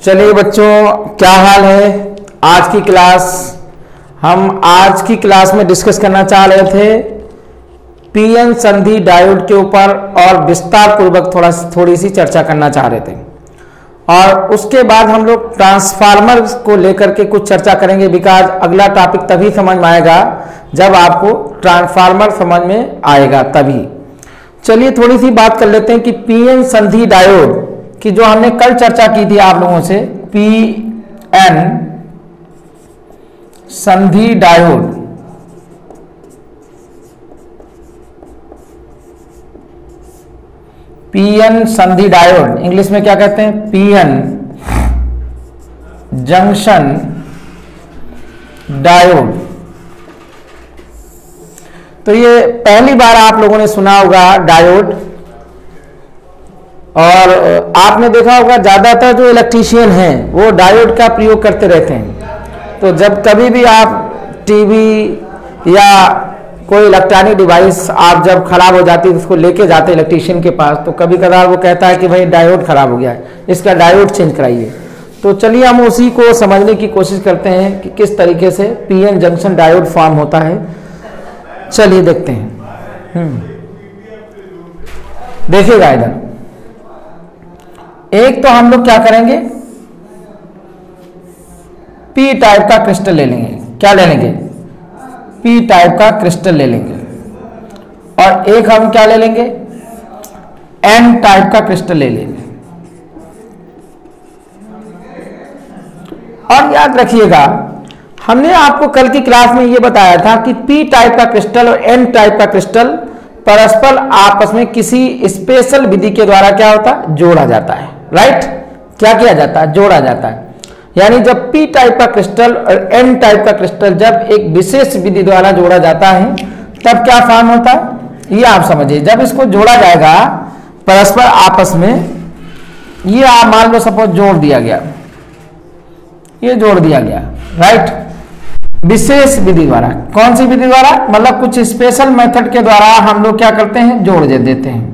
चलिए बच्चों, क्या हाल है। हम आज की क्लास में डिस्कस करना चाह रहे थे पीएन संधि डायोड के ऊपर और विस्तार पूर्वक थोड़ी सी चर्चा करना चाह रहे थे। और उसके बाद हम लोग ट्रांसफार्मर को लेकर के कुछ चर्चा करेंगे, बिकॉज अगला टॉपिक तभी समझ में आएगा जब आपको ट्रांसफार्मर समझ में आएगा तभी। चलिए थोड़ी सी बात कर लेते हैं कि पीएन संधि डायोड की जो हमने कल चर्चा की थी आप लोगों से, पीएन संधि डायोड पीएन संधि डायोड इंग्लिश में क्या कहते हैं, पीएन जंक्शन डायोड। तो ये पहली बार आप लोगों ने सुना होगा डायोड, और आपने देखा होगा ज्यादातर जो इलेक्ट्रीशियन हैं वो डायोड का प्रयोग करते रहते हैं। तो जब कभी भी आप टीवी या कोई इलेक्ट्रॉनिक डिवाइस आप जब खराब हो जाती है उसको लेके जाते हैं इलेक्ट्रीशियन के पास, तो कभी कभार वो कहता है कि भाई डायोड खराब हो गया है, इसका डायोड चेंज कराइए। तो चलिए हम उसी को समझने की कोशिश करते हैं कि किस तरीके से पीएन जंक्शन डायोड फॉर्म होता है। चलिए देखते हैं। देखिएगा इधर, एक तो हम लोग क्या करेंगे, पी टाइप का क्रिस्टल ले लेंगे। क्या ले लेंगे, पी टाइप का क्रिस्टल ले लेंगे। और एक हम क्या ले लेंगे, एन टाइप का क्रिस्टल ले लेंगे। और याद रखिएगा, हमने आपको कल की क्लास में यह बताया था कि पी टाइप का क्रिस्टल और एन टाइप का क्रिस्टल परस्पर आपस में किसी स्पेशल विधि के द्वारा क्या होता है, जोड़ा जाता है। राइट, क्या किया जाता है, जोड़ा जाता है। यानी जब पी टाइप का क्रिस्टल और एन टाइप का क्रिस्टल जब एक विशेष विधि द्वारा जोड़ा जाता है तब क्या फॉर्म होता है, ये आप समझिए। जब इसको जोड़ा जाएगा परस्पर आपस में, ये आप मान लो सपोज जोड़ दिया गया, ये जोड़ दिया गया, राइट, विशेष विधि द्वारा। कौन सी विधि द्वारा, मतलब कुछ स्पेशल मेथड के द्वारा हम लोग क्या करते हैं, जोड़ देते हैं।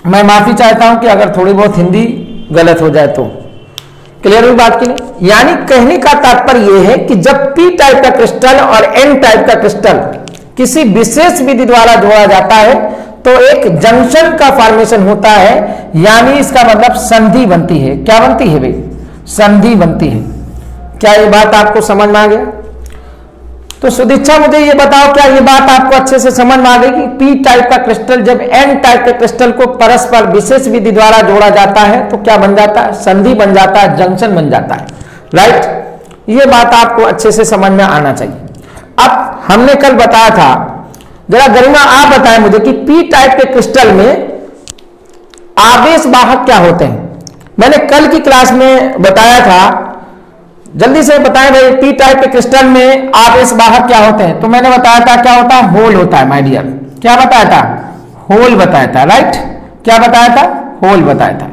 मैं माफी चाहता हूं कि अगर थोड़ी बहुत हिंदी गलत हो जाए तो। क्लियर हुई बात की नहीं। यानी कहने का तात्पर्य यह है कि जब पी टाइप का क्रिस्टल और एन टाइप का क्रिस्टल किसी विशेष विधि द्वारा जोड़ा जाता है तो एक जंक्शन का फॉर्मेशन होता है, यानी इसका मतलब संधि बनती है। क्या बनती है भाई, संधि बनती है। क्या ये बात आपको समझ में आ गया? तो सुदीक्षा मुझे ये बताओ, क्या ये बात आपको अच्छे से समझ में आ गई कि पी टाइप का क्रिस्टल जब एन टाइप के क्रिस्टल को परस्पर विशेष विधि द्वारा जोड़ा जाता है तो क्या बन जाता है, संधि बन जाता है, जंक्शन बन जाता है। राइट, ये बात आपको अच्छे से समझ में आना चाहिए। अब हमने कल बताया था, जरा गरिमा आप बताएं मुझे कि पी टाइप के क्रिस्टल में आवेश वाहक क्या होते हैं। मैंने कल की क्लास में बताया था, जल्दी से बताएं भाई, पी टाइप के क्रिस्टल में आवेश वाहक क्या होते हैं। तो मैंने बताया था क्या होता है, होल होता है माय डियर। क्या बताया था, होल बताया था। राइट, क्या बताया था, होल बताया था।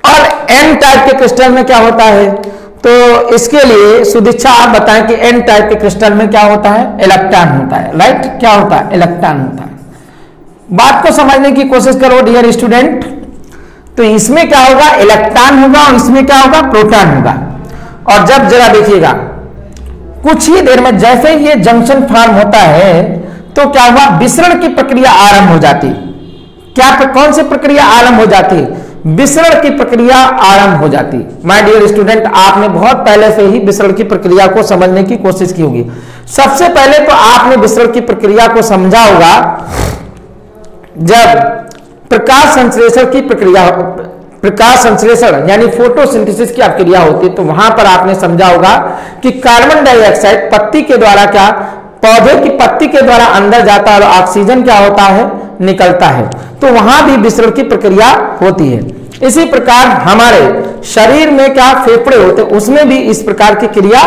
और एन टाइप के क्रिस्टल में क्या होता है, तो इसके लिए सुदीक्षा आप बताएं कि एन टाइप के क्रिस्टल में क्या होता है, इलेक्ट्रॉन होता है। राइट, क्या होता है, इलेक्ट्रॉन होता है। बात को समझने की कोशिश करो डियर स्टूडेंट। तो इसमें क्या होगा, इलेक्ट्रॉन होगा, और इसमें क्या होगा, प्रोटॉन होगा। और जब जरा देखिएगा कुछ ही देर में जैसे ये जंक्शन फॉर्म होता है तो क्या हुआ, विसरण की प्रक्रिया आरंभ हो जाती। क्या कौन सी प्रक्रिया आरंभ हो जाती, विसरण की प्रक्रिया आरंभ हो जाती। माय डियर स्टूडेंट, आपने बहुत पहले से ही विसरण की प्रक्रिया को समझने की कोशिश की होगी। सबसे पहले तो आपने विसरण की प्रक्रिया को समझा होगा जब प्रकाश संश्लेषण की प्रक्रिया, प्रकाश संश्लेषण यानी फोटोसिंथेसिस की क्रिया होती है, तो वहां पर आपने समझा होगा कि कार्बन डाइऑक्साइड पत्ती के द्वारा क्या, पौधे की पत्ती के द्वारा अंदर जाता है और ऑक्सीजन क्या होता है, निकलता है। तो वहां भी विसरण की प्रक्रिया होती है। इसी प्रकार हमारे शरीर में क्या फेफड़े होते हैं, उसमें भी इस प्रकार की क्रिया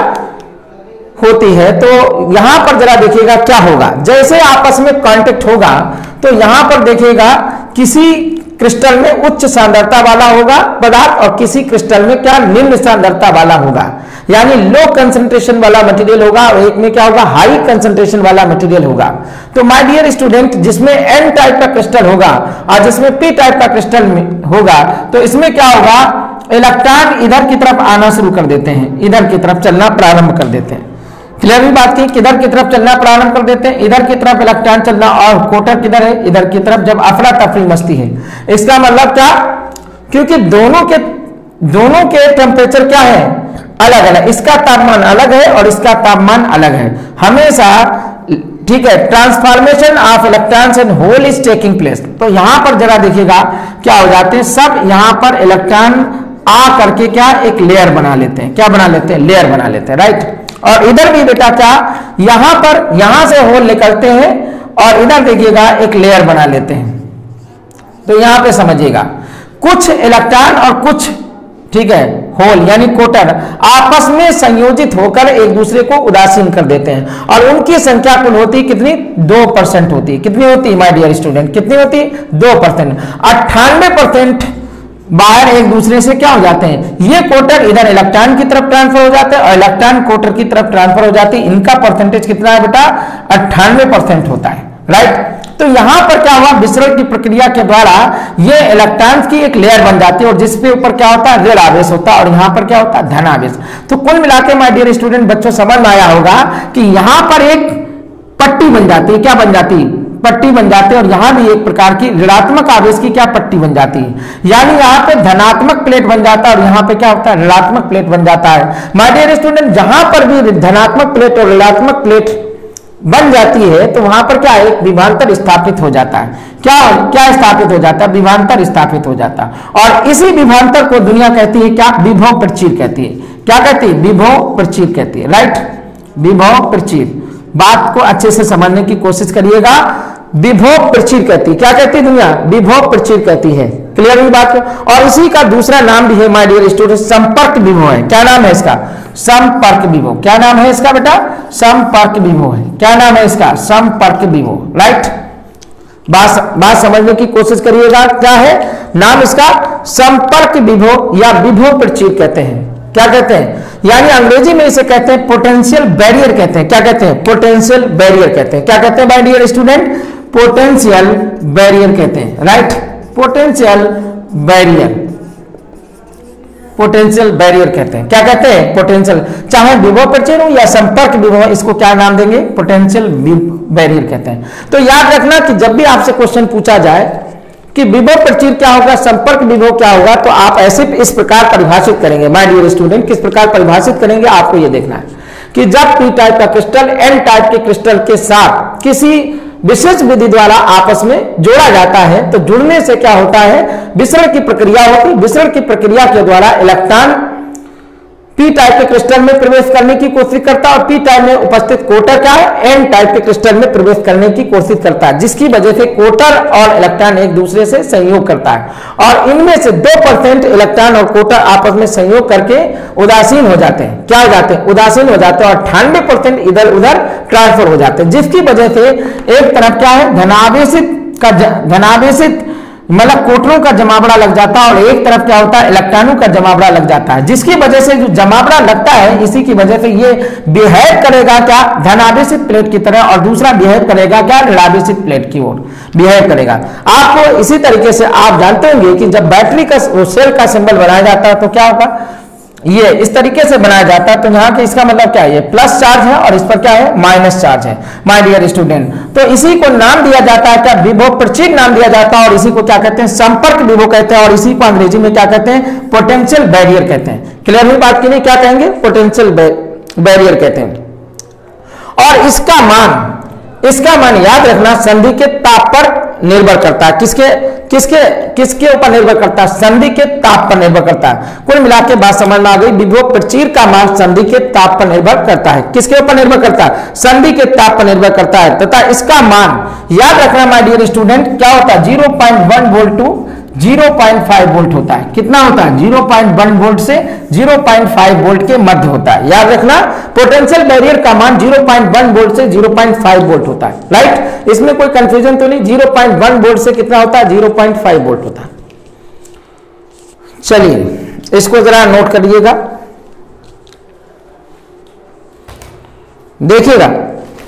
होती है। तो यहां पर जरा देखिएगा क्या होगा, जैसे आपस में कांटेक्ट होगा तो यहां पर देखिएगा किसी क्रिस्टल में उच्च सांद्रता वाला होगा पदार्थ और किसी क्रिस्टल में क्या, निम्न सांद्रता वाला होगा। यानी लो कंसंट्रेशन वाला मटेरियल होगा और एक में क्या होगा, हाई कंसंट्रेशन वाला मटेरियल होगा। तो माय डियर स्टूडेंट, जिसमें एन टाइप का क्रिस्टल होगा और जिसमें पी टाइप का क्रिस्टल होगा, तो इसमें क्या होगा, इलेक्ट्रॉन इधर की तरफ आना शुरू कर देते हैं, इधर की तरफ चलना प्रारंभ कर देते हैं। क्लियर हुई बात की, किधर की तरफ चलना प्रारंभ कर देते हैं, इधर की तरफ इलेक्ट्रॉन चलना, और कोटर किधर है, इधर की तरफ, जब अफरा तफरी मस्ती है। इसका मतलब क्या, क्योंकि दोनों के टेम्परेचर क्या है, अलग अलग, इसका तापमान अलग है और इसका तापमान अलग है हमेशा, ठीक है। Transformation of electrons and hole is taking place. तो यहां पर जरा देखिएगा क्या हो जाते हैं, सब यहां पर इलेक्ट्रॉन आ करके क्या एक लेयर बना लेते हैं, क्या बना लेते हैं, लेयर बना लेते हैं, राइट। और इधर भी बेटा क्या, यहां पर, यहां से होल निकलते हैं और इधर देखिएगा एक लेयर बना लेते हैं। तो यहां पे समझिएगा, कुछ इलेक्ट्रॉन और कुछ, ठीक है, होल यानी कोटर आपस में संयोजित होकर एक दूसरे को उदासीन कर देते हैं और उनकी संख्या कुल होती कितनी, 2% होती है। कितनी होती है माय डियर स्टूडेंट, कितनी होती, 2%। 98% बाहर एक दूसरे से क्या हो जाते हैं, ये कोटर इधर इलेक्ट्रॉन की तरफ ट्रांसफर हो जाते हैं और इलेक्ट्रॉन कोटर की तरफ ट्रांसफर हो जाती है। इनका परसेंटेज कितना है बेटा, 98% होता है, राइट। तो यहां पर क्या हुआ, विसरण की प्रक्रिया के द्वारा ये इलेक्ट्रॉन्स की एक लेयर बन जाती है और जिसपे ऊपर क्या होता है, ऋण आवेश होता है और यहां पर क्या होता है, धन आवेश। तो कुल मिलाकर माय डियर स्टूडेंट, बच्चों समझ में आया होगा कि यहां पर एक पट्टी बन जाती है, क्या बन जाती है, पट्टी बन जाती है, और यहां भी एक प्रकार की ऋणात्मक आवेश की क्या पट्टी बन जाती है, यानी यहां पे धनात्मक प्लेट बन जाता है और यहां पे क्या होता है, ऋणात्मक प्लेट बन जाता है। माय डियर स्टूडेंट, जहां पर भी धनात्मक प्लेट और ऋणात्मक प्लेट बन जाती है तो वहां पर क्या, एक विभवांतर स्थापित हो जाता है। क्या क्या स्थापित हो जाता है, विभवांतर स्थापित हो जाता है। और इसी विभवांतर को दुनिया कहती है क्या, विभव प्रचीर कहती है। क्या कहती है, विभव प्रचीर कहती है, राइट, विभव प्रचीर। बात को अच्छे से समझने की कोशिश करिएगा, विभव प्रचीर कहती है, क्या कहती है दुनिया, विभव प्रचीर कहती है। क्लियर हुई बात। और इसी का दूसरा नाम भी है माय डियर स्टूडेंट, संपर्क विभव है। क्या नाम है इसका, संपर्क विभव। क्या नाम है इसका बेटा, संपर्क विभव है। क्या नाम है इसका, संपर्क विभव, राइट। बात समझने की कोशिश करिएगा, क्या है नाम इसका, संपर्क विभव या विभव प्रचीर कहते हैं। क्या कहते हैं, यानी अंग्रेजी में इसे कहते हैं पोटेंशियल बैरियर कहते हैं। क्या कहते हैं, पोटेंशियल बैरियर कहते हैं। क्या कहते हैं my dear student, potential barrier कहते हैं, right, potential barrier, potential barrier कहते हैं। क्या कहते हैं, पोटेंशियल, चाहे विभव प्रचीर हो या संपर्क विभव, इसको क्या नाम देंगे, पोटेंशियल बैरियर कहते हैं। तो याद रखना कि जब भी आपसे क्वेश्चन पूछा जाए कि विभव प्रचीर क्या होगा, संपर्क विभव क्या होगा, तो आप ऐसे इस प्रकार परिभाषित करेंगे माय डियर स्टूडेंट। किस प्रकार परिभाषित करेंगे, आपको यह देखना है कि जब पी टाइप का क्रिस्टल एन टाइप के क्रिस्टल के साथ किसी विशेष विधि द्वारा आपस में जोड़ा जाता है तो जुड़ने से क्या होता है, विसरण की प्रक्रिया होती है। विसरण की प्रक्रिया के द्वारा इलेक्ट्रॉन पी टाइप के क्रिस्टल में प्रवेश करने की कोशिश करता है और पी टाइप में उपस्थित कोटर क्या है, एन टाइप के क्रिस्टल में प्रवेश करने की कोशिश करता है, जिसकी वजह से कोटर और इलेक्ट्रॉन एक दूसरे से संयोग करता है और इनमें से 2% इलेक्ट्रॉन और कोटर आपस में संयोग करके उदासीन हो जाते हैं। क्या हो जाते हैं, उदासीन हो जाते हैं और 98% इधर उधर ट्रांसफर हो जाते हैं, जिसकी वजह से एक तरफ क्या है, धनावेशित मतलब कोटरों का जमावड़ा लग जाता है और एक तरफ क्या होता है, इलेक्ट्रॉनों का जमावड़ा लग जाता है, जिसकी वजह से जो जमावड़ा लगता है इसी की वजह से ये बिहेव करेगा क्या, धनावेशित प्लेट की तरह, और दूसरा बिहेव करेगा क्या, ऋणावेशित प्लेट की ओर बिहेव करेगा। आपको इसी तरीके से आप जानते होंगे कि जब बैटरी का सेल का सिंबल बनाया जाता है तो क्या होगा, ये इस तरीके से बनाया जाता है, तो यहाँ के इसका मतलब क्या है, ये प्लस चार्ज है और इस पर क्या है, माइनस चार्ज है माय डियर स्टूडेंट। तो इसी को नाम दिया जाता है क्या, विभव प्रचीर नाम दिया जाता है और इसी को क्या कहते हैं, संपर्क विभव कहते हैं और इसी को अंग्रेजी में क्या कहते हैं, पोटेंशियल बैरियर कहते हैं। क्लियर हुई बात की नहीं, क्या कहेंगे, पोटेंशियल बैरियर कहते हैं। और इसका मान याद रखना संधि के ताप पर निर्भर करता है। किसके ऊपर निर्भर करता है, संधि के ताप पर निर्भर करता है। कुल मिलाकर बात समझ में आ गई, विभव प्रचीर का मान संधि के ताप पर निर्भर करता है। किसके ऊपर निर्भर करता है, संधि के ताप पर निर्भर करता है तथा इसका मान याद रखना माय डियर स्टूडेंट क्या होता है, 0.1 वोल्ट टू 0.5 वोल्ट होता है। कितना होता है, 0.1 वोल्ट से 0.5 वोल्ट के मध्य होता है। याद रखना पोटेंशियल बैरियर का मान 0.1 वोल्ट से 0.5 वोल्ट होता है, राइट। इसमें कोई कंफ्यूजन तो नहीं, 0.1 वोल्ट से कितना होता है, 0.5 वोल्ट होता है। चलिए इसको जरा नोट करिएगा। देखिएगा,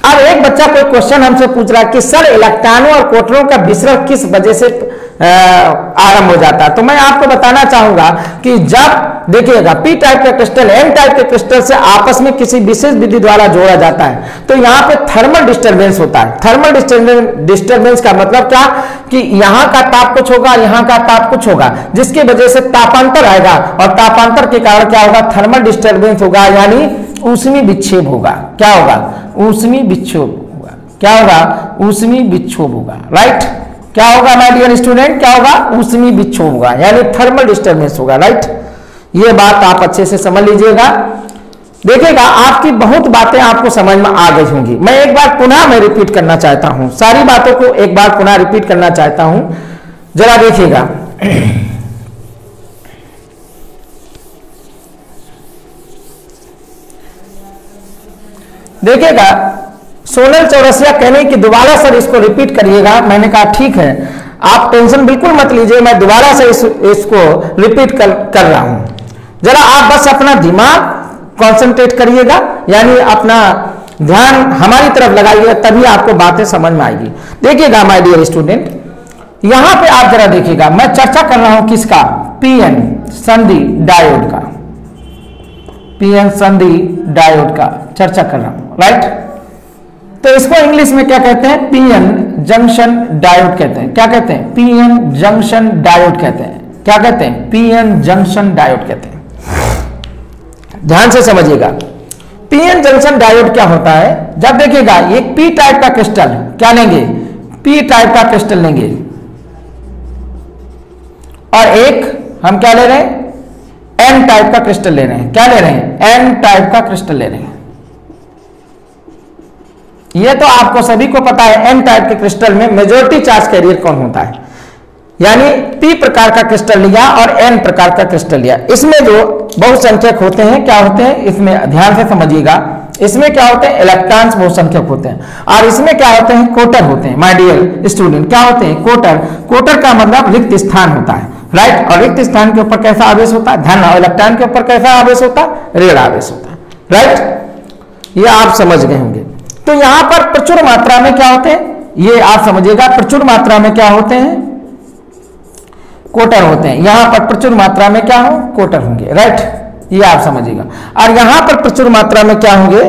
अब एक बच्चा कोई क्वेश्चन हमसे पूछ रहा है कि सर इलेक्ट्रॉनों और प्रोटॉनों का विसरण किस वजह से आरंभ हो जाता है। तो मैं आपको बताना चाहूंगा कि जब देखिएगा पी टाइप का क्रिस्टल एन टाइप के क्रिस्टल से आपस में किसी विशेष विधि द्वारा जोड़ा जाता है तो यहाँ पे थर्मल डिस्टरबेंस होता है। थर्मल डिस्टरबेंस का मतलब क्या कि यहाँ का ताप कुछ होगा, यहाँ का ताप कुछ होगा, जिसकी वजह से तापांतर आएगा और तापांतर के कारण क्या होगा, थर्मल डिस्टरबेंस होगा, यानी ऊष्मीय विक्षेप होगा। क्या होगा, ऊष्मीय विक्षोभ होगा। क्या होगा, ऊष्मीय विक्षोभ होगा। राइट, क्या होगा माय डियर स्टूडेंट, क्या होगा, ऊष्मीय विक्षोभ होगा, यानी थर्मल डिस्टरबेंस होगा। राइट, ये बात आप अच्छे से समझ लीजिएगा। देखिएगा आपकी बहुत बातें आपको समझ में आ गई होंगी। मैं एक बार पुनः मैं रिपीट करना चाहता हूं, सारी बातों को एक बार पुनः रिपीट करना चाहता हूं, जरा देखिएगा। देखिएगा सोनल चौरसिया कहने की दोबारा सर इसको रिपीट करिएगा। मैंने कहा ठीक है, आप टेंशन बिल्कुल मत लीजिए, मैं दोबारा से इसको रिपीट कर रहा हूं। जरा आप बस अपना दिमाग कंसंट्रेट करिएगा, यानी अपना ध्यान हमारी तरफ लगाइएगा, तभी आपको बातें समझ में आएगी। देखिएगा माय डियर स्टूडेंट, यहां पे आप जरा देखिएगा, मैं चर्चा कर रहा हूं किसका, पीएन संधि डायोड का, पीएन संधि डायोड का चर्चा कर रहा हूं। राइट, तो इसको इंग्लिश में क्या कहते हैं, पीएन जंक्शन डायोड कहते हैं। क्या कहते हैं, पीएन जंक्शन डायोड कहते हैं। क्या कहते हैं, पीएन जंक्शन डायोड कहते हैं। ध्यान से समझिएगा, पीएन जंक्शन डायोड क्या होता है। जब देखिएगा एक पी टाइप का क्रिस्टल, क्या लेंगे, पी टाइप का क्रिस्टल लेंगे, और एक हम क्या ले रहे हैं, एन टाइप का क्रिस्टल ले रहे हैं। क्या ले रहे हैं, एन टाइप का क्रिस्टल ले रहे हैं। ये तो आपको सभी को पता है, एन टाइप के क्रिस्टल में मेजॉरिटी चार्ज कैरियर कौन होता है, यानी पी प्रकार का क्रिस्टल लिया और एन प्रकार का क्रिस्टल लिया। इसमें जो बहुसंख्यक होते हैं, क्या होते हैं, इसमें ध्यान से समझिएगा, इसमें क्या होते हैं, इलेक्ट्रॉन्स बहुसंख्यक होते हैं, और इसमें क्या होते हैं, कोटर होते हैं। माय डियर स्टूडेंट, क्या होते हैं, कोटर। कोटर का मतलब रिक्त स्थान होता है। राइट, और रिक्त स्थान के ऊपर कैसा आवेश होता है, धन, और इलेक्ट्रॉन के ऊपर कैसा आवेश होता है, ऋण आवेश होता है। राइट, ये आप समझ गए होंगे। तो यहां पर प्रचुर मात्रा में क्या होते हैं, ये आप समझिएगा, प्रचुर मात्रा में क्या होते हैं, कोटर होते हैं। यहां पर प्रचुर मात्रा में क्या हो, कोटर होंगे। राइट, ये आप समझिएगा। और यहां पर प्रचुर मात्रा में क्या होंगे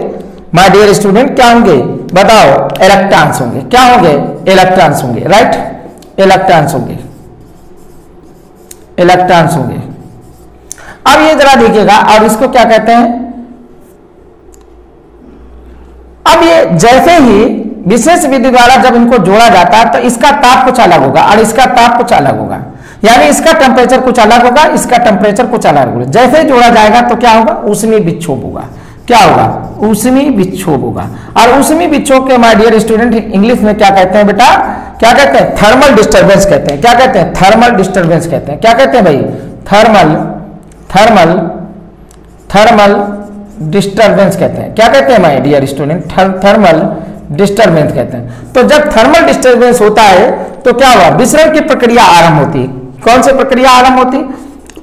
माय डियर स्टूडेंट, क्या होंगे, बताओ, इलेक्ट्रॉन्स होंगे। क्या होंगे, इलेक्ट्रॉन्स होंगे। राइट, इलेक्ट्रॉन्स होंगे, इलेक्ट्रॉन्स होंगे। अब ये जरा देखिएगा, और इसको क्या कहते हैं, अब ये जैसे ही विशेष विधि द्वारा जब इनको जोड़ा जाता है तो इसका ताप कुछ अलग होगा और इसका ताप कुछ अलग होगा, यानी इसका टेम्परेचर कुछ अलग होगा, इसका टेम्परेचर कुछ अलग होगा। जैसे जोड़ा जाएगा तो क्या होगा, ऊष्मीय विक्षोभ होगा। क्या होगा, ऊष्मीय विक्षोभ होगा। और ऊष्मीय विक्षोभ के माय डियर स्टूडेंट इंग्लिश में क्या कहते हैं बेटा, क्या कहते हैं, थर्मल डिस्टर्बेंस कहते हैं। क्या कहते हैं, थर्मल डिस्टर्बेंस कहते हैं। क्या कहते हैं भाई, थर्मल थर्मल थर्मल डिस्टर्बेंस कहते हैं। क्या कहते हैं my dear student, thermal disturbance कहते हैं। तो जब थर्मल डिस्टर्बेंस होता है तो क्या हुआ, विसरण की प्रक्रिया आरंभ होती है। कौन सी प्रक्रिया आरंभ होती है,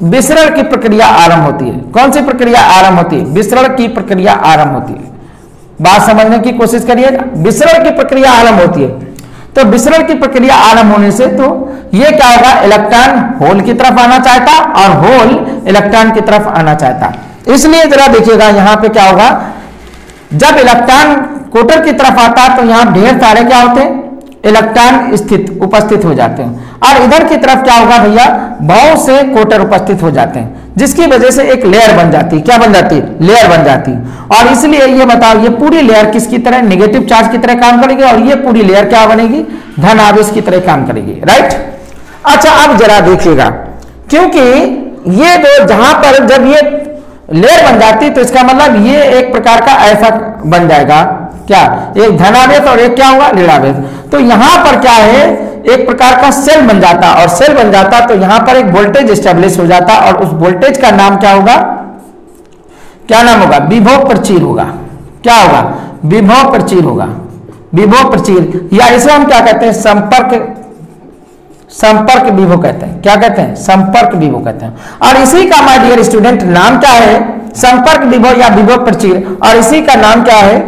विसरण की प्रक्रिया आरंभ होती है। कौन सी प्रक्रिया आरंभ होती है, विसरण की प्रक्रिया आरंभ होती है। बात समझने की कोशिश करिएगा, विसरण की प्रक्रिया आरंभ होती है। तो विसरण की प्रक्रिया आरंभ होने से तो ये क्या होगा, इलेक्ट्रॉन होल की तरफ आना चाहता और होल इलेक्ट्रॉन की तरफ आना चाहता। इसलिए जरा देखिएगा यहां पे क्या होगा, जब इलेक्ट्रॉन कोटर की तरफ आता है तो यहां ढेर सारे क्या होते हैं, इलेक्ट्रॉन उपस्थित हो जाते हैं, और इधर की तरफ क्या होगा भैया, बहुत से कोटर उपस्थित हो जाते हैं, जिसकी वजह से एक लेयर बन जाती है। क्या बन जाती है, लेयर बन जाती है। और इसलिए ये बताओ, ये पूरी लेयर किसकी तरह, नेगेटिव चार्ज की तरह काम करेगी, और ये पूरी लेयर क्या बनेगी, धन आवेश की तरह काम करेगी। राइट, अच्छा अब जरा देखिएगा, क्योंकि ये दो जहां पर जब ये लेयर बन जाती तो इसका मतलब ये एक प्रकार का ऐसा बन जाएगा, क्या, एक धनावेश और एक क्या होगा, ऋणावेश। तो यहां पर क्या है, एक प्रकार का सेल बन जाता, और सेल बन जाता तो यहां पर एक वोल्टेज एस्टेब्लिश हो जाता, और उस वोल्टेज का नाम क्या होगा, क्या नाम होगा, विभव प्रचीर होगा। क्या होगा, विभव प्रचीर होगा, विभव प्रचीर, या इसे हम क्या कहते हैं, संपर्क विभव कहते हैं। क्या कहते हैं, संपर्क विभव कहते हैं। और इसी का माय डियर स्टूडेंट नाम क्या है, संपर्क विभव या विभव प्रचीर, और इसी का नाम क्या है,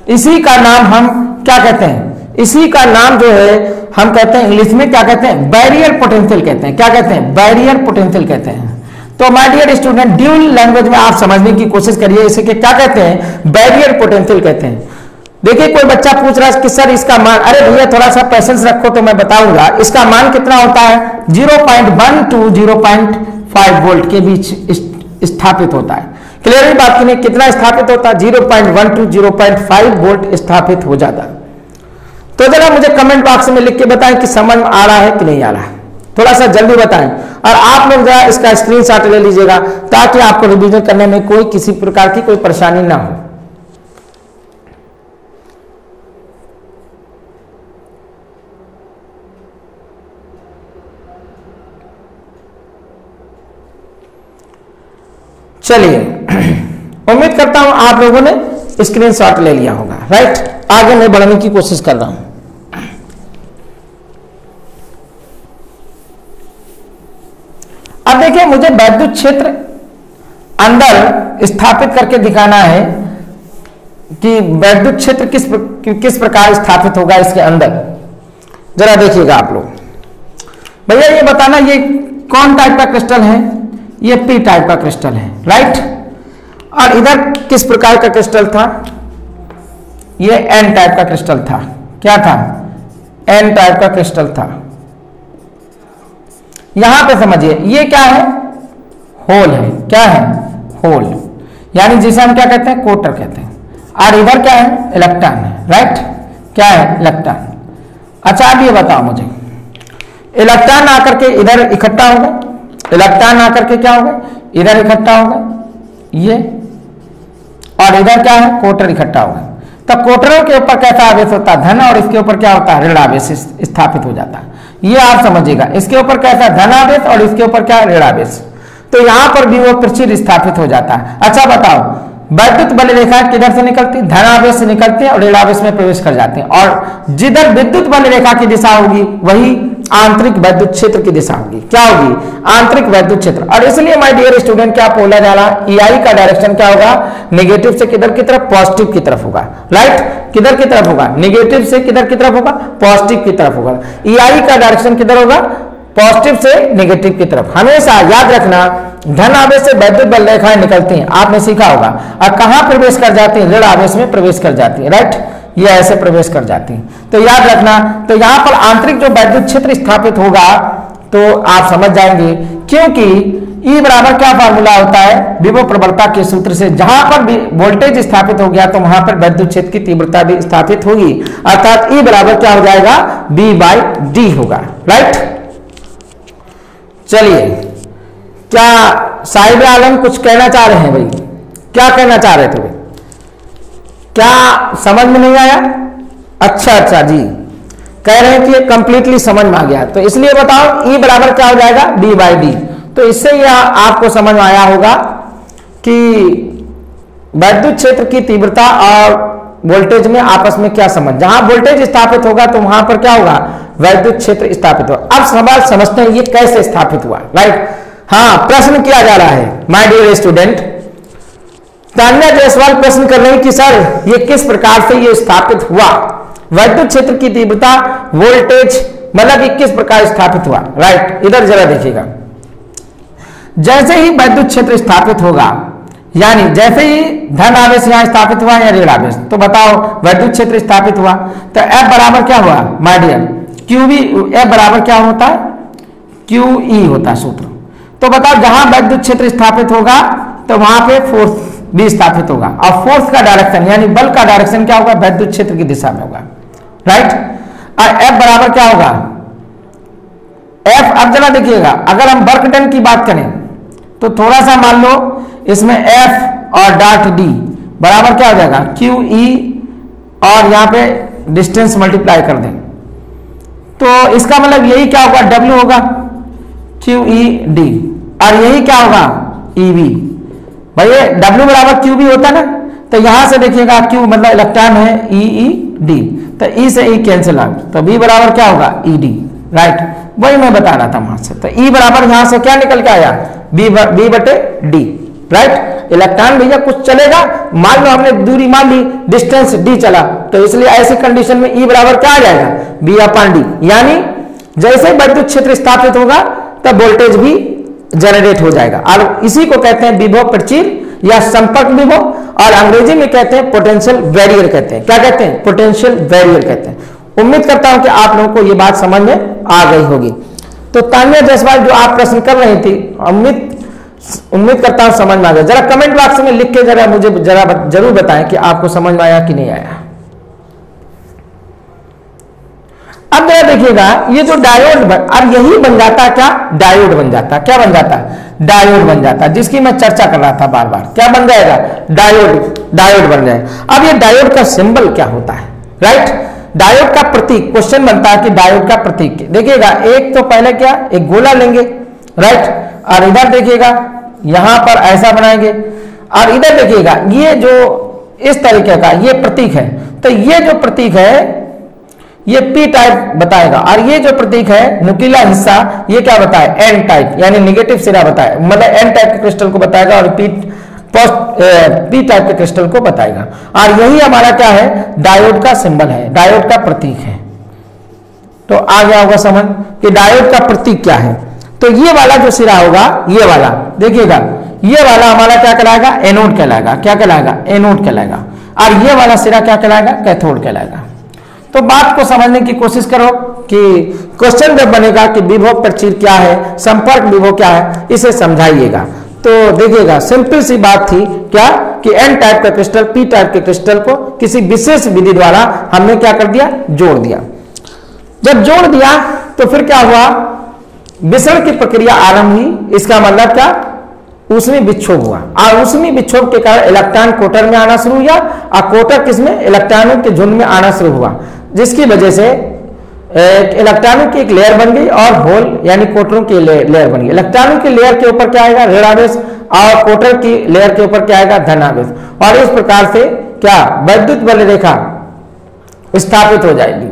इसी का नाम हम क्या कहते हैं, इसी का नाम जो है हम कहते हैं इंग्लिश में क्या कहते हैं, बैरियर पोटेंशियल कहते हैं। क्या कहते हैं, बैरियर पोटेंशियल कहते हैं। तो my dear student, dual language में आप समझने की कोशिश करिए, इसे क्या कहते हैं, बैरियर पोटेंशियल कहते हैं। देखिए कोई बच्चा पूछ रहा है कि सर इसका मान, अरे भैया थोड़ा सा पेशेंस रखो तो मैं बताऊंगा। इसका मान कितना होता है, 0.1 to 0.5 वोल्ट के बीच स्थापित होता है। क्लियर है बात की नहीं, कितना स्थापित होता है, 0.1 to 0.5 वोल्ट स्थापित हो जाता है। तो जरा मुझे कमेंट बॉक्स में लिख के बताएं कि समझ में आ रहा है कि नहीं आ रहा है, थोड़ा सा जल्दी बताएं। और आप लोग जरा इसका स्क्रीनशॉट ले लीजिएगा ताकि आपको रिवीजन करने में कोई किसी प्रकार की कोई परेशानी ना हो। चलिए, उम्मीद करता हूं आप लोगों ने स्क्रीनशॉट ले लिया होगा। राइट, आगे मैं बढ़ने की कोशिश कर रहा हूं। अब देखिए मुझे वैद्युत क्षेत्र अंदर स्थापित करके दिखाना है कि वैद्युत क्षेत्र किस प्रकार स्थापित होगा इसके अंदर। जरा देखिएगा आप लोग, भैया ये बताना ये कौन टाइप का क्रिस्टल है, ये पी टाइप का क्रिस्टल है। राइट, और इधर किस प्रकार का क्रिस्टल था, ये एन टाइप का क्रिस्टल था। क्या था, एन टाइप का क्रिस्टल था। यहां पे समझिए ये क्या है, होल है। क्या है, होल, यानी जिसे हम क्या कहते हैं, कोटर कहते हैं। और इधर क्या है, इलेक्ट्रॉन है। राइट, क्या है, इलेक्ट्रॉन। अच्छा अब ये बताओ मुझे, इलेक्ट्रॉन आकर के इधर इकट्ठा हो गए, इलेक्ट्रॉन आकर के क्या हो गए, इधर इकट्ठा हो गए ये, और इधर क्या है, कोटर इकट्ठा हो गए। तब कोटरों के ऊपर कैसा आवेश होता है, धन, और इसके ऊपर क्या होता है, ऋण आवेश स्थापित हो जाता है। ये आप समझिएगा, इसके ऊपर कैसा धन आवेश और इसके ऊपर क्या, ऋण आवेश। तो यहां पर भी वो प्रचुर स्थापित हो जाता है। अच्छा बताओ, वैद्युत बल रेखा किधर से निकलती है, धन आवेश से निकलती है और ऋण आवेश में प्रवेश कर जाते हैं। और जिधर विद्युत बल रेखा की दिशा होगी वही आंतरिक वैद्युत क्षेत्र की दिशा होगी। क्या होगी, आंतरिक वैद्युत क्षेत्र। और इसलिए माय डियर स्टूडेंट क्या बोला जा रहा है, ईआई का डायरेक्शन क्या होगा, नेगेटिव से किधर की तरफ, पॉजिटिव की तरफ होगा। राइट, किधर की तरफ होगा, नेगेटिव से किधर की तरफ होगा, पॉजिटिव की तरफ होगा। ईआई का डायरेक्शन किधर होगा, पॉजिटिव से नेगेटिव की तरफ। हमेशा याद रखना, धन आवेश से वैद्युत बल रेखाएं निकलती हैं, आपने सीखा होगा, और कहां प्रवेश कर जाती हैं, ऋण आवेश में प्रवेश कर जाती है। राइट, ये ऐसे प्रवेश कर जाती हैं। तो याद रखना, तो यहां पर आंतरिक जो वैद्युत क्षेत्र स्थापित होगा तो आप समझ जाएंगे, क्योंकि E बराबर क्या फार्मूला होता है, विभव प्रबलता के सूत्र से। जहां पर वोल्टेज स्थापित हो गया तो वहां पर वैद्युत क्षेत्र की तीव्रता भी स्थापित होगी, अर्थात E बराबर क्या हो जाएगा, V/D होगा। राइट, चलिए, क्या साहिब आलम कुछ कहना चाह रहे हैं भाई, क्या कहना चाह रहे थे भाई, क्या समझ में नहीं आया? अच्छा जी, कह रहे हैं कि ये कंप्लीटली समझ में आ गया, तो इसलिए बताओ E बराबर क्या हो जाएगा, V/D। तो इससे यह आपको समझ में आया होगा कि वैद्युत क्षेत्र की तीव्रता और वोल्टेज में आपस में क्या संबंध। जहां वोल्टेज स्थापित होगा तो वहां पर क्या होगा, वैद्युत क्षेत्र स्थापित होगा। अब सवाल समझते हैं ये कैसे स्थापित हुआ। राइट, हाँ, प्रश्न किया जा रहा है my dear student, Tanya Jaiswal प्रश्न कर रही कि सर ये किस प्रकार से ये स्थापित हुआ, वैद्युत क्षेत्र की तीव्रता, वोल्टेज, मतलब ये किस प्रकार स्थापित हुआ। राइट, इधर जरा देखिएगा, जैसे ही वैद्युत क्षेत्र स्थापित होगा, यानी जैसे ही धन आवेश यहां स्थापित हुआ या ऋण आवेश, तो बताओ वैद्युत क्षेत्र स्थापित हुआ तो F बराबर क्या हुआ माय डियर, QV। F बराबर क्या होता है, QE होता है सूत्र। तो बताओ जहां वैद्युत क्षेत्र स्थापित होगा तो वहां पे फोर्स भी स्थापित होगा, और फोर्स का डायरेक्शन यानी बल का डायरेक्शन क्या होगा, वैद्युत क्षेत्र की दिशा में होगा। राइट, और F बराबर क्या होगा, F, अब जरा देखिएगा, अगर हम वर्क डन की बात करें तो थोड़ा सा मान लो इसमें F और डॉट D बराबर क्या हो जाएगा, QE, और यहां पे डिस्टेंस मल्टीप्लाई कर दें तो इसका मतलब यही क्या होगा, W होगा, QED, और यही क्या होगा, EV। भाई W बराबर QB होता है ना, तो यहां से देखिएगा Q मतलब इलेक्ट्रॉन है, ED, तो E से E कैंसिल आउट, तो B बराबर क्या होगा, ED। राइट, वही मैं बता रहा था वहां से। तो E बराबर यहां से क्या निकल के आया, B/D। राइट। इलेक्ट्रॉन भैया कुछ चलेगा, मान लो हमने दूरी मान ली, डिस्टेंस d चला, तो इसलिए ऐसी कंडीशन में E बराबर क्या आ जाएगा, V/d। यानी जैसे वैद्युत क्षेत्र स्थापित होगा तब वोल्टेज भी जनरेट हो जाएगा, और इसी को कहते हैं विभव प्रचीर या संपर्क विभव, और अंग्रेजी में कहते हैं पोटेंशियल बैरियर कहते हैं। क्या कहते हैं, पोटेंशियल बैरियर कहते हैं। उम्मीद करता हूं कि आप लोगों को यह बात समझ में आ गई होगी। तो तान्या जायसवाल जो आप प्रश्न कर रही थी, उम्मीद करता हूं समझ में आ गया। जरा कमेंट बॉक्स में लिख के जरा मुझे जरूर बताएं कि आपको समझ में आया कि नहीं आया। अब जरा देखिएगा, ये जो डायोड अब यही बन जाता क्या, डायोड बन जाता। क्या बन जाता, डायोड बन जाता, जिसकी मैं चर्चा कर रहा था बार बार। क्या बन जाएगा, डायोड बन जाएगा। अब ये डायोड का सिंबल क्या होता है, राइट। डायोड का प्रतीक, क्वेश्चन बनता है कि डायोड का प्रतीक देखिएगा, एक तो पहले क्या, एक गोला लेंगे, राइट, और इधर देखिएगा यहां पर ऐसा बनाएंगे, और इधर देखिएगा ये जो इस तरीके का ये प्रतीक है, तो ये जो प्रतीक है ये पी टाइप बताएगा, और ये जो प्रतीक है नुकीला हिस्सा ये क्या बताए, एन टाइप, यानी नेगेटिव सिरा बताए, मतलब एन टाइप के क्रिस्टल को बताएगा, और पी टाइप के क्रिस्टल को बताएगा। और यही हमारा क्या है, डायोड का सिंबल है, डायोड का प्रतीक है। तो आ गया होगा समझ कि डायोड का प्रतीक क्या है। तो ये वाला जो सिरा होगा, ये वाला देखिएगा, ये वाला हमारा क्या कहलाएगा, एनोड कहलाएगा। क्या कहलाएगा, एनोड कहलाएगा। और ये वाला सिरा क्या कहलाएगा, कैथोड कहलाएगा। तो बात को समझने की कोशिश करो कि क्वेश्चन जब बनेगा कि विभव प्रचीर क्या है, संपर्क विभव क्या है, इसे समझाइएगा। तो देखिएगा सिंपल सी बात थी क्या, कि एन टाइप का क्रिस्टल पी टाइप के क्रिस्टल को किसी विशेष विधि द्वारा हमने क्या कर दिया, जोड़ दिया। जब जोड़ दिया तो फिर क्या हुआ, विसरण की प्रक्रिया आरंभ हुई। इसका मतलब क्या, ऊष्मी विक्षोभ हुआ, और ऊष्मी विक्षोभ के कारण इलेक्ट्रॉन कोटर में आना शुरू हुआ, और कोटर किसमें, इलेक्ट्रॉनों के झुंड में आना शुरू हुआ, जिसकी वजह से इलेक्ट्रॉनों की एक लेयर बन गई, और होल यानी कोटरों की लेयर बन गई। इलेक्ट्रॉनों की लेयर के ऊपर क्या आएगा, ऋण आवेश, और कोटर की लेयर के ऊपर क्या आएगा, धन आवेश। और इस प्रकार से क्या वैद्युत बल रेखा स्थापित हो जाएगी।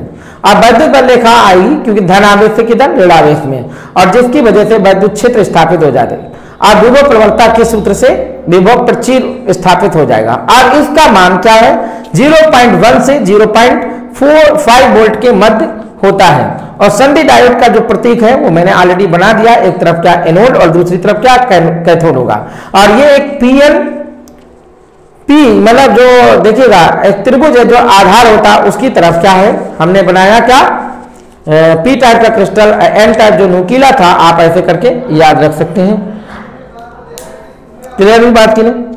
अब वैद्युत बल रेखा आई क्योंकि धन आवेश से किधर, ऋण आवेश में, और जिसकी वजह से वैद्युत क्षेत्र स्थापित हो जाते, और विभव प्रवणता के सूत्र से विभव प्रचीर स्थापित हो जाएगा। और इसका मान क्या है, 0.1 से 0.45 वोल्ट के मध्य होता है। और संधि डायोड का जो प्रतीक है वो मैंने ऑलरेडी बना दिया, एक तरफ क्या एनोड और दूसरी तरफ क्या कैथोड होगा। और ये एक पी मतलब जो देखिएगा एक त्रिभुज है, जो आधार होता है उसकी तरफ क्या है, हमने बनाया क्या, पी टाइप का क्रिस्टल, एन टाइप जो नुकीला था, आप ऐसे करके याद रख सकते हैं। क्लियर हुई बात की नहीं।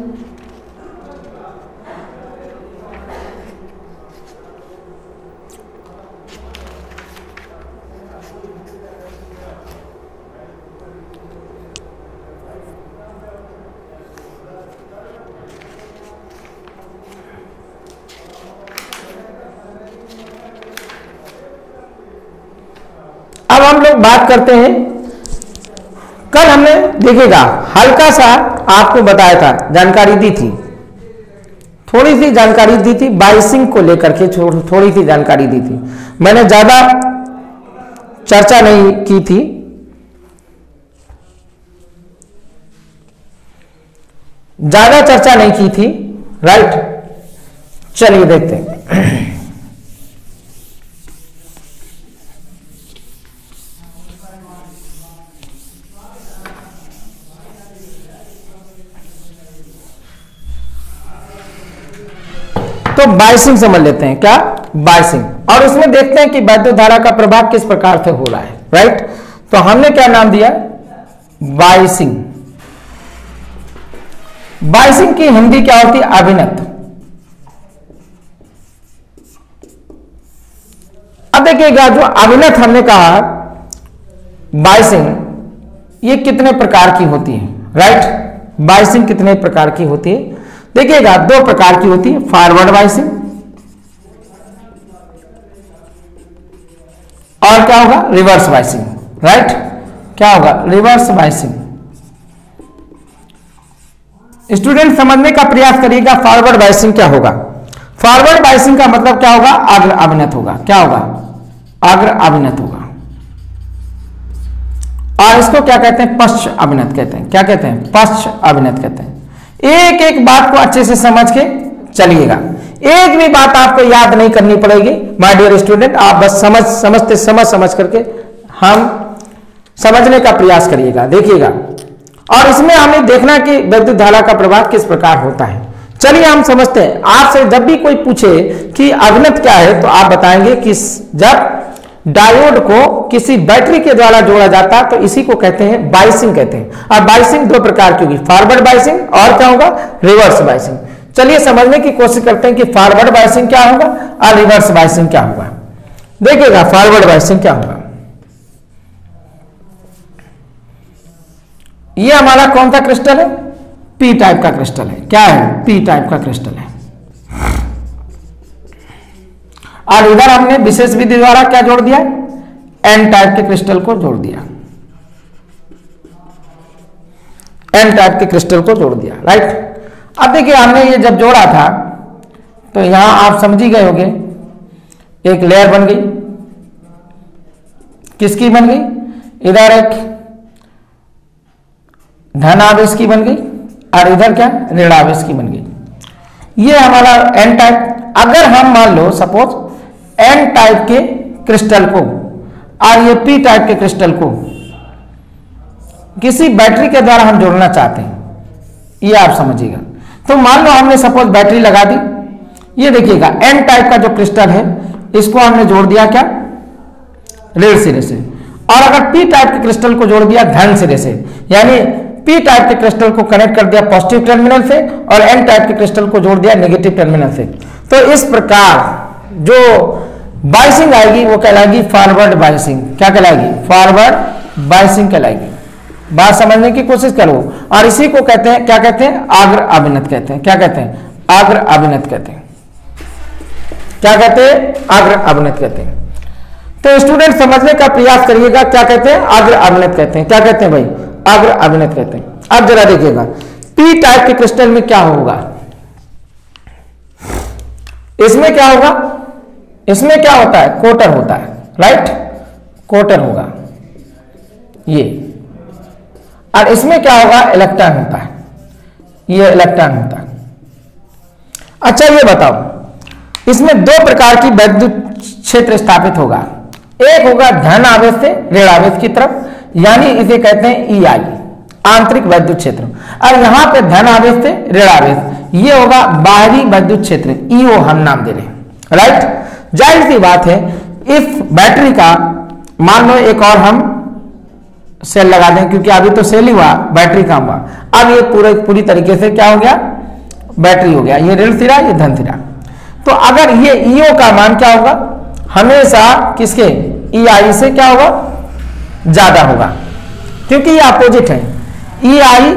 अब हम लोग बात करते हैं, कल हमने देखिएगा हल्का सा आपको बताया था, जानकारी दी थी, थोड़ी सी जानकारी दी थी बाइसिंग को लेकर के, थोड़ी सी जानकारी दी थी। मैंने ज्यादा चर्चा नहीं की थी। ज्यादा चर्चा नहीं की थी, राइट। चलिए देखते हैं। तो बाइसिंग समझ लेते हैं, क्या बाइसिंग, और उसमें देखते हैं कि वैद्युत धारा का प्रभाव किस प्रकार से हो रहा है, राइट। तो हमने क्या नाम दिया, बाइसिंग। बाइसिंग की हिंदी क्या होती है, अभिनत। अब देखिएगा जो अभिनत हमने कहा बाइसिंग, ये कितने प्रकार की होती है, राइट। बाइसिंग कितने प्रकार की होती है, देखिएगा दो प्रकार की होती है, फॉरवर्ड बाइसिंग और क्या होगा, रिवर्स बाइसिंग, राइट। क्या होगा, रिवर्स बाइसिंग। स्टूडेंट समझने का प्रयास करिएगा, फॉरवर्ड बाइसिंग क्या होगा। फॉरवर्ड बाइसिंग का मतलब क्या होगा, अग्र अभिनत होगा। क्या होगा, अग्र अभिनत होगा। और इसको क्या कहते हैं, पश्च अभिनत कहते हैं। क्या कहते हैं, पश्च अभिनत कहते हैं। एक एक बात को अच्छे से समझ के चलिएगा, एक भी बात आपको याद नहीं करनी पड़ेगी माय डियर स्टूडेंट, आप बस समझ करके हम समझने का प्रयास करिएगा, देखिएगा। और इसमें हमें देखना कि विद्युत धारा का प्रवाह किस प्रकार होता है। चलिए हम समझते हैं। आपसे जब भी कोई पूछे कि अभिनत क्या है तो आप बताएंगे कि जब डायोड को किसी बैटरी के द्वारा जोड़ा जाता है तो इसी को कहते हैं बाइसिंग कहते हैं। और बाइसिंग दो प्रकार की होगी, फॉरवर्ड बाइसिंग और क्या होगा, रिवर्स बाइसिंग। चलिए समझने की कोशिश करते हैं कि फॉरवर्ड बाइसिंग क्या होगा और रिवर्स बाइसिंग क्या होगा। देखिएगा फॉरवर्ड बाइसिंग क्या होगा। ये हमारा कौन सा क्रिस्टल है, पी टाइप का क्रिस्टल है। क्या है, पी टाइप का क्रिस्टल है। और इधर हमने विशेष विधि द्वारा क्या जोड़ दिया, एन टाइप के क्रिस्टल को जोड़ दिया, एन टाइप के क्रिस्टल को जोड़ दिया, राइट। अब देखिए हमने ये जब जोड़ा था तो यहां आप समझ ही गए होंगे, एक लेयर बन गई, किसकी बन गई, इधर एक धन आवेश की बन गई और इधर क्या, ऋण आवेश की बन गई। ये हमारा एन टाइप। अगर हम मान लो सपोज एन टाइप के क्रिस्टल को और ये पी टाइप के क्रिस्टल को किसी बैटरी के द्वारा हम जोड़ना चाहते हैं, ये आप समझिएगा। तो मान लो हमने सपोज बैटरी लगा दी, ये देखिएगा एन टाइप का जो क्रिस्टल है इसको हमने जोड़ दिया क्या, ऋण सिरे से, और अगर पी टाइप के क्रिस्टल को जोड़ दिया धन सिरे से, यानी पी टाइप के क्रिस्टल को कनेक्ट कर दिया पॉजिटिव टर्मिनल से और एन टाइप के क्रिस्टल को जोड़ दिया नेगेटिव टर्मिनल से। तो इस प्रकार जो बाइसिंग आएगी वो कहलाएगी फॉरवर्ड बाइसिंग। क्या कहलाएगी, फॉरवर्ड बाइसिंग कहलाएगी। बात समझने की कोशिश करो। और इसी को कहते हैं, क्या कहते हैं, आग्र अभिनत कहते हैं। क्या कहते हैं, आग्र अभिनत कहते हैं। क्या कहते हैं, आग्र अभिनत कहते हैं। तो स्टूडेंट समझने का प्रयास करिएगा, क्या कहते हैं, आग्र अभिनत कहते हैं। क्या कहते हैं भाई, आग्र अभिनत कहते हैं। अब जरा देखिएगा पी टाइप के क्रिस्टल में क्या होगा, इसमें क्या होगा, इसमें क्या होता है, कोटर होता है, राइट, कोटर होगा ये। और इसमें क्या होगा, इलेक्ट्रॉन होता है, ये इलेक्ट्रॉन होता है। अच्छा ये बताओ, इसमें दो प्रकार की विद्युत क्षेत्र स्थापित होगा, एक होगा धन आवेश से ऋण आवेश की तरफ, यानी इसे कहते हैं ई आई, आंतरिक विद्युत क्षेत्र। और यहां पे धन आवेश से ऋण आवेश, ये होगा बाहरी विद्युत क्षेत्र, ईओ हम नाम दे रहे हैं, राइट। जाहिर सी बात है इस बैटरी का मान लो एक और हम सेल लगा दें, क्योंकि अभी तो सेल ही हुआ, बैटरी का हुआ। अब ये पूरी तरीके से क्या हो गया, बैटरी हो गया, ये ऋण सिरा ये धन सिरा। तो अगर ये ईओ का मान क्या होगा, हमेशा किसके, ई आई से क्या होगा, ज्यादा होगा, क्योंकि ये अपोजिट है। ई आई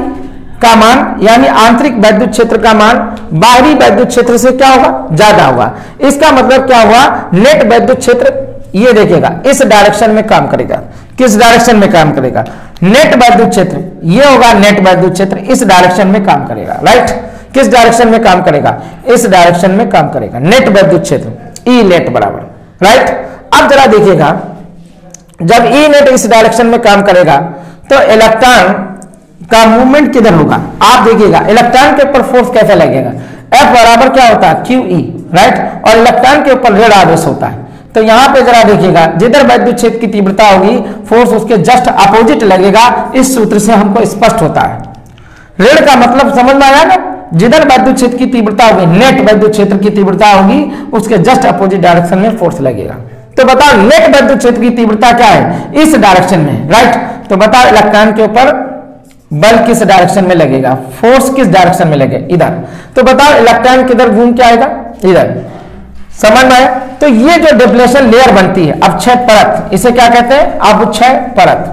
का मान यानी आंतरिक विद्युत क्षेत्र का मान बाहरी विद्युत क्षेत्र से क्या होगा, ज्यादा होगा। इसका मतलब क्या हुआ, नेट विद्युत क्षेत्र ये देखिएगा इस डायरेक्शन में काम करेगा। किस डायरेक्शन में काम करेगा, नेट विद्युत क्षेत्र, ये होगा नेट विद्युत क्षेत्र, इस डायरेक्शन में काम करेगा, राइट। किस डायरेक्शन में काम करेगा, इस डायरेक्शन में काम करेगा, नेट विद्युत क्षेत्र, ई नेट बराबर, राइट। अब जरा देखिएगा जब ई नेट इस डायरेक्शन में काम करेगा तो इलेक्ट्रॉन का मूवमेंट किधर होगा, आप देखिएगा इलेक्ट्रॉन के ऊपर फोर्स कैसा लगेगा, F बराबर क्या होता है, QE, राइट। और इलेक्ट्रॉन के ऊपर ऋण आवेश होता है। तो यहां पे जरा देखिएगा जिधर विद्युत क्षेत्र की तीव्रता होगी फोर्स उसके जस्ट अपोजिट लगेगा। इस सूत्र से हमको स्पष्ट होता है, ऋण का मतलब समझ में आया ना, जिधर विद्युत क्षेत्र की तीव्रता होगी, नेट विद्युत क्षेत्र की तीव्रता होगी, उसके जस्ट अपोजिट डायरेक्शन में फोर्स लगेगा। तो बताओ नेट विद्युत क्षेत्र की तीव्रता क्या है, इस डायरेक्शन में, राइट। तो बताओ इलेक्ट्रॉन के ऊपर बल किस डायरेक्शन में लगेगा, फोर्स किस डायरेक्शन में लगेगा, इधर। तो बताओ इलेक्ट्रॉन किधर घूम के आएगा, इधर। समझ में आया। तो ये जो डिप्लेशन लेयर बनती है, अवक्षय परत, इसे क्या कहते हैं, अवक्षय परत,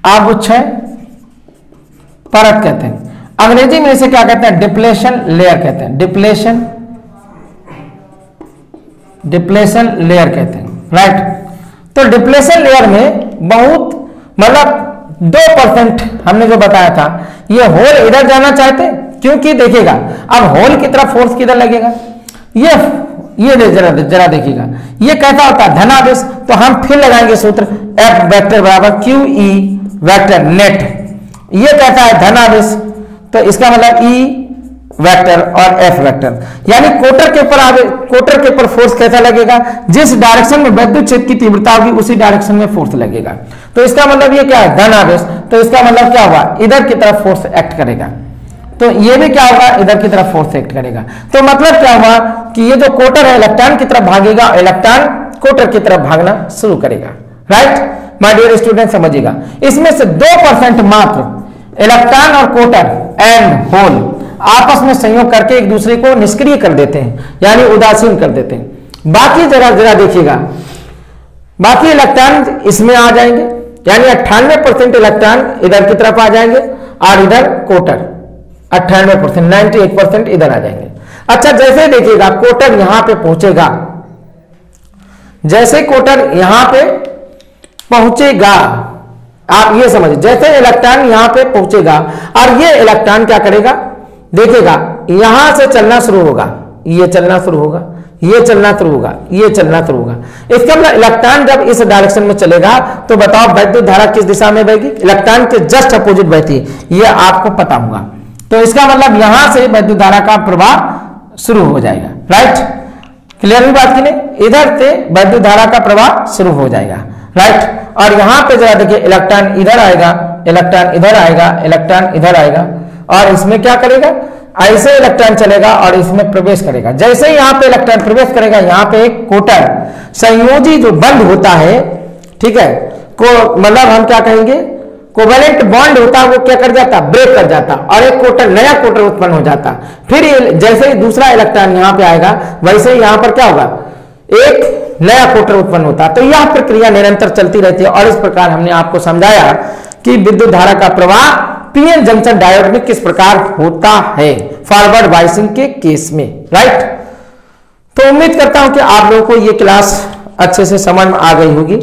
अवक्षय परत कहते हैं। अंग्रेजी में इसे क्या कहते हैं, डिप्लेशन लेयर कहते हैं, डिप्लेशन लेयर कहते हैं, राइट। तो डिप्लेशन लेयर में बहुत मतलब 2% हमने जो बताया था, ये होल इधर जाना चाहते हैं, क्योंकि देखिएगा अब होल की तरफ फोर्स किधर लगेगा, ये जरा देखिएगा ये कैसा होता है, धनावेश। तो हम फिर लगाएंगे सूत्र F वेक्टर बराबर QE वेक्टर नेट, ये कहता है धन आवेश, तो इसका मतलब ई वेक्टर और एफ वेक्टर, यानी कोटर के ऊपर फोर्स कैसा लगेगा, जिस डायरेक्शन में विद्युत क्षेत्र की तीव्रता होगी उसी डायरेक्शन में फोर्स लगेगा। तो इसका मतलब ये क्या है, धन आवेश, तो इसका मतलब क्या होगा, इधर की तरफ फोर्स एक्ट करेगा, तो ये भी क्या होगा, इधर की तरफ फोर्स एक्ट करेगा। तो मतलब क्या हुआ कि ये जो कोटर है इलेक्ट्रॉन की तरफ भागेगा, इलेक्ट्रॉन कोटर की तरफ भागना शुरू करेगा। राइट माय डियर स्टूडेंट, समझिएगा। इसमें से 2% मात्र इलेक्ट्रॉन और कोटर एंड होल आपस में संयोग करके एक दूसरे को निष्क्रिय कर देते हैं, यानी उदासीन कर देते हैं। बाकी जरा देखिएगा, बाकी इलेक्ट्रॉन इसमें आ जाएंगे, यानी 98% इलेक्ट्रॉन इधर की तरफ आ जाएंगे और इधर कोटर 98%, 98% इधर आ जाएंगे। अच्छा, जैसे देखिएगा कोटर यहां पे पहुंचेगा, जैसे कोटर यहां पे पहुंचेगा, आप ये समझिए, जैसे इलेक्ट्रॉन यहां पे पहुंचेगा और ये इलेक्ट्रॉन क्या करेगा, देखिएगा यहां से चलना शुरू होगा, ये चलना शुरू होगा, ये चलना शुरू होगा, ये चलना शुरू होगा। इसका मतलब इलेक्ट्रॉन जब इस डायरेक्शन में चलेगा तो बताओ विद्युत धारा किस दिशा में बहेगी, इलेक्ट्रॉन के जस्ट अपोजिट बहती है, ये आपको पता होगा। तो इसका मतलब यहां से विद्युत धारा का प्रवाह शुरू हो जाएगा। राइट, क्लियर हुई बात की नहीं, इधर से विद्युत धारा का प्रवाह शुरू हो जाएगा। राइट, और यहां पे जरा देखिए इलेक्ट्रॉन इधर आएगा, इलेक्ट्रॉन इधर आएगा, इलेक्ट्रॉन इधर आएगा और इसमें क्या करेगा, ऐसे इलेक्ट्रॉन चलेगा और इसमें प्रवेश करेगा। जैसे ही यहां पे इलेक्ट्रॉन प्रवेश करेगा, यहां पे एक कोटर संयोजी जो बंध होता है, ठीक है, को मतलब हम क्या कहेंगे, कोवेलेंट बॉन्ड होता है, वो क्या कर जाता, ब्रेक कर जाता और एक कोटर, नया कोटर उत्पन्न हो जाता। फिर जैसे ही दूसरा इलेक्ट्रॉन यहां पे आएगा, वैसे ही यहां पर क्या होगा, एक नया कोटर उत्पन्न होता। तो यह प्रक्रिया निरंतर चलती रहती है और इस प्रकार हमने आपको समझाया कि विद्युत धारा का प्रवाह पीएन जंक्शन डायोड में किस प्रकार होता है फॉरवर्ड बायसिंग के केस में। राइट, तो उम्मीद करता हूं कि आप लोगों को यह क्लास अच्छे से समझ में आ गई होगी,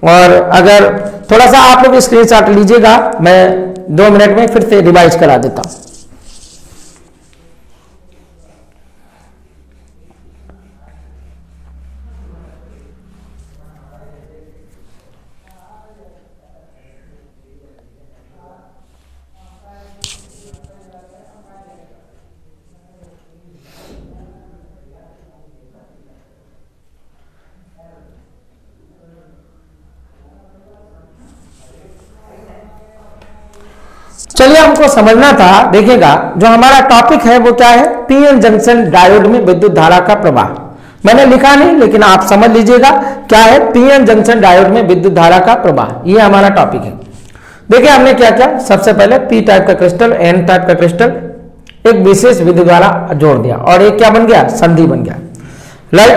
और अगर थोड़ा सा आप लोग स्क्रीनशॉट लीजिएगा, मैं 2 मिनट में फिर से रिवाइज करा देता हूं। चलिए, हमको समझना था, देखिएगा जो हमारा टॉपिक है वो क्या है, पीएन जंक्शन डायोड में विद्युत धारा का प्रवाह। मैंने लिखा नहीं, लेकिन आप समझ लीजिएगा क्या है पीएन जंक्शन डायोड में विद्युत धारा का प्रवाह, ये हमारा टॉपिक है। देखिए हमने क्या क्या, सबसे पहले पी टाइप का क्रिस्टल, एन टाइप का क्रिस्टल, एक विशेष विद्युत धारा जोड़ दिया और एक क्या बन गया, संधि बन गया। राइट,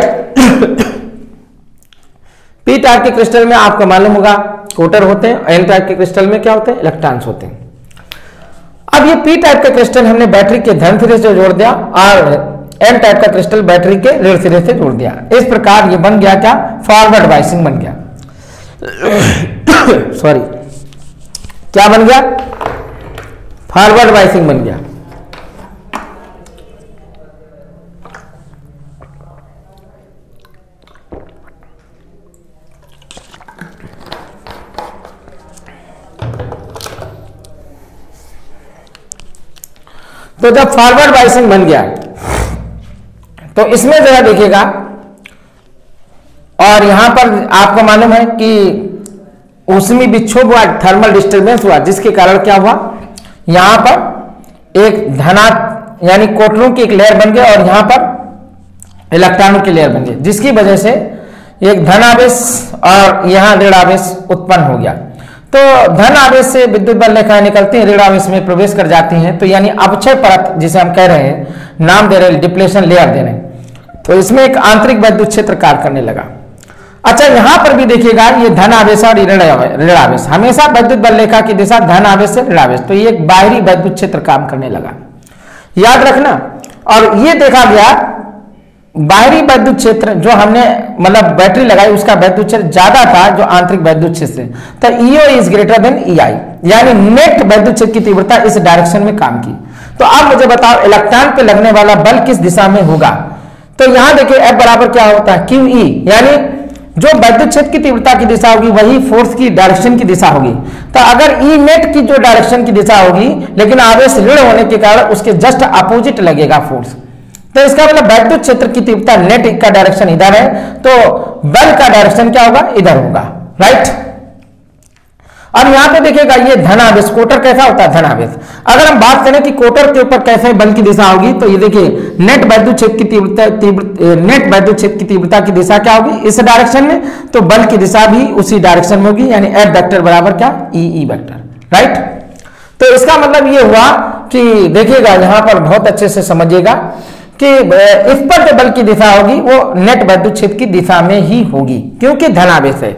पी टाइप के क्रिस्टल में आपको मालूम होगा कोटर होते हैं, एन टाइप के क्रिस्टल में क्या होते हैं, इलेक्ट्रॉन्स होते हैं। अब ये पी टाइप का क्रिस्टल हमने बैटरी के धन सिरे से जोड़ दिया और एन टाइप का क्रिस्टल बैटरी के ऋण सिरे से जोड़ दिया। इस प्रकार ये बन गया क्या, फॉरवर्ड बायसिंग बन गया। सॉरी, क्या बन गया, फॉरवर्ड बायसिंग बन गया। तो जब फॉरवर्ड बायसिंग बन गया तो इसमें जरा देखिएगा, और यहां पर आपको मालूम है कि ऊष्मी विक्षोभ हुआ, थर्मल डिस्टर्बेंस हुआ, जिसके कारण क्या हुआ, यहां पर एक धनात्मक यानी कोटरों की एक लेयर बन गई और यहां पर इलेक्ट्रॉनों की लेयर बन गई, जिसकी वजह से एक धन आवेश और यहां ऋण आवेश उत्पन्न हो गया। तो धन आवेश से विद्युत बल रेखाएं निकलती हैं, ऋण आवेश में प्रवेश कर जाती हैं, तो यानी अपक्षय परत जिसे हम कह रहे हैं, नाम दे रहे हैं डिप्लेशन लेयर दे रहे हैं, तो इसमें एक आंतरिक विद्युत क्षेत्र कार्य करने लगा। अच्छा, यहां पर भी देखिएगा ये धन आवेश और ऋण आवेश, हमेशा विद्युत बल रेखा की दिशा धन आवेश से ऋण आवेश, तो ये एक बाहरी विद्युत क्षेत्र काम करने लगा, याद रखना। और ये देखा गया बाहरी विद्युत क्षेत्र जो हमने मतलब बैटरी लगाई उसका विद्युत क्षेत्र ज्यादा था जो आंतरिक विद्युत क्षेत्र से, तो E O is greater than E I, यानी नेट विद्युत क्षेत्र की तीव्रता इस डायरेक्शन में काम की। तो अब मुझे बताओ इलेक्ट्रॉन पे लगने वाला बल किस दिशा में होगा। तो यहां देखिए F बराबर क्या होता है, क्यू ई, यानी जो वैद्युत क्षेत्र की तीव्रता की दिशा होगी वही फोर्स की डायरेक्शन की दिशा होगी। तो अगर ई नेट की जो डायरेक्शन की दिशा होगी, लेकिन आवेश ऋण होने के कारण उसके जस्ट अपोजिट लगेगा फोर्स, तो इसका मतलब वैद्युत क्षेत्र की तीव्रता नेट का डायरेक्शन इधर है, तो बल का डायरेक्शन क्या होगा, इधर होगा, राइट। अब यहां पे देखिएगा ये धनावेश, कोटर कैसा होता है, धनावेश। अगर हम बात करें कि कोटर के ऊपर कैसे बल की दिशा होगी, तो ये देखिए नेट वैद्युत क्षेत्र की नेट वैद्युत क्षेत्र की तीव्रता की दिशा क्या होगी, इस डायरेक्शन में, तो बल की दिशा भी उसी डायरेक्शन में होगी, यानी F वेक्टर बराबर क्या, ई वेक्टर, राइट। तो इसका मतलब ये हुआ कि देखिएगा यहां पर बहुत अच्छे से समझिएगा कि इस पर जो बल की दिशा होगी वो नेट वैद्युत क्षेत्र की दिशा में ही होगी, क्योंकि धनावेश है,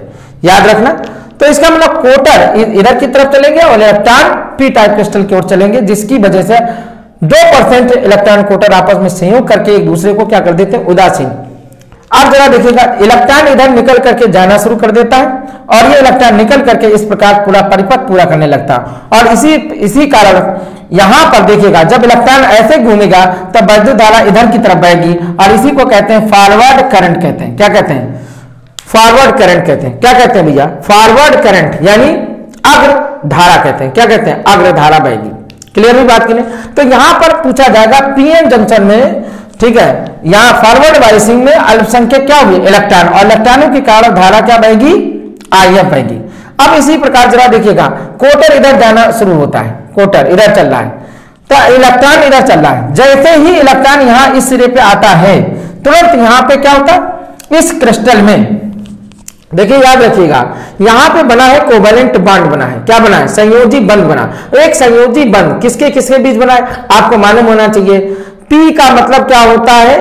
याद रखना। तो इसका मतलब कोटर इधर की तरफ चलेंगे और इलेक्ट्रॉन पी टाइप क्रिस्टल की ओर चलेंगे, जिसकी वजह से 2% इलेक्ट्रॉन कोटर आपस में संयोग करके एक दूसरे को क्या कर देते हैं, उदासीन। अब जरा देखिएगा, इलेक्ट्रॉन इधर निकल करके जाना शुरू कर देता है और ये इलेक्ट्रॉन निकल करके इस प्रकार पूरा परिपथ पूरा करने लगता है, और इसी कारण यहां पर देखिएगा जब इलेक्ट्रॉन ऐसे घूमेगा तब वैद्युत धारा इधर की तरफ बहेगी, और इसी को कहते हैं फॉरवर्ड करंट कहते हैं। क्या कहते हैं, फॉरवर्ड करंट कहते हैं। क्या कहते हैं भैया, फॉरवर्ड करंट, यानी अग्र धारा कहते हैं। क्या कहते हैं, अग्र धारा बहेगी। क्लियर हुई बात की नहीं। तो यहां पर पूछा जाएगा पीएन जंक्शन में, ठीक है, यहां फॉरवर्ड बायसिंग में अल्पसंख्यक क्या होगी, इलेक्ट्रॉन, और इलेक्ट्रॉनों के कारण धारा क्या बहेगी, IF बहेगी। अब इसी प्रकार जरा देखिएगा, कोटर इधर जाना शुरू होता है, कोटर इधर चल रहा है, तो इलेक्ट्रॉन इधर चल रहा है। जैसे ही इलेक्ट्रॉन यहां इस सिरे पे आता है, तुरंत यहां पे क्या होता है, इस क्रिस्टल में देखिए, याद रखिएगा, यहां पे बना है कोवेलेंट बॉन्ड बना है। क्या बना है, संयोजी बंध बना। एक संयोजी बंध किसके किसके बीच बना है, आपको मालूम होना चाहिए। पी का मतलब क्या होता है,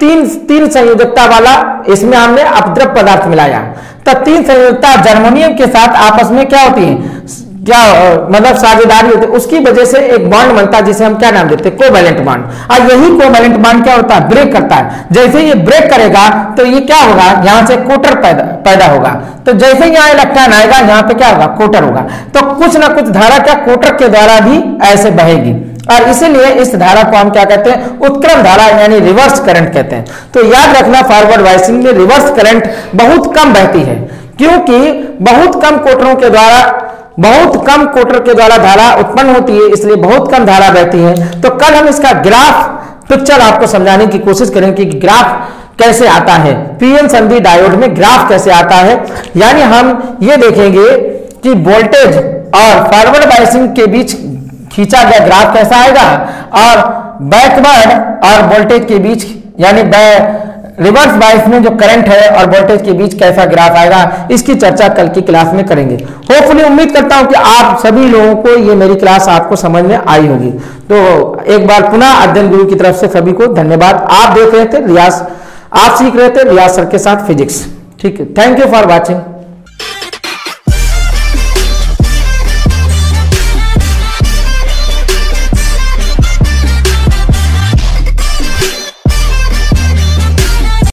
तीन संयोजकता वाला, इसमें हमने अपद्रव पदार्थ मिलाया, तो 3 संयोजकता जर्मोनियम के साथ आपस में क्या होती है, क्या मतलब साझेदारी होती है, उसकी वजह से एक बॉन्ड बनता है जिसे हम क्या नाम देते हैं, कोवेलेंट बॉन्ड। और यही कोवेलेंट बॉन्ड क्या होता है, ब्रेक करता है। जैसे ये ब्रेक करेगा तो ये क्या होगा, यहां से कोटर पैदा होगा। तो जैसे यहाँ इलेक्ट्रॉन आएगा यहाँ पे क्या होगा, कोटर होगा। तो कुछ ना कुछ धारा क्या कोटर के द्वारा भी ऐसे बहेगी, और इसीलिए इस धारा को हम क्या कहते हैं, उत्क्रम धारा यानी रिवर्स करंट कहते हैं। तो याद रखना, फॉरवर्ड बायसिंग में रिवर्स करंट बहुत कम बहती है, क्योंकि बहुत कम कोटर के द्वारा धारा उत्पन्न होती है, इसलिए बहुत कम धारा बहती है। तो कल हम इसका ग्राफ पिक्चर आपको समझाने की कोशिश करेंगे कि ग्राफ कैसे आता है, पीएन संधि डायोड में ग्राफ कैसे आता है। यानी हम ये देखेंगे कि वोल्टेज और फॉरवर्ड बायसिंग के बीच खींचा गया ग्राफ कैसा आएगा, और बैकवर्ड और वोल्टेज के बीच यानी रिवर्स बायस में जो करंट है और वोल्टेज के बीच कैसा ग्राफ आएगा, इसकी चर्चा कल की क्लास में करेंगे। होपफुली उम्मीद करता हूं कि आप सभी लोगों को ये मेरी क्लास आपको समझ में आई होगी। तो एक बार पुनः अध्ययन गुरु की तरफ से सभी को धन्यवाद। आप देख रहे थे रियाज, आप सीख रहे थे रियाज सर के साथ फिजिक्स। ठीक है, थैंक यू फॉर वॉचिंग।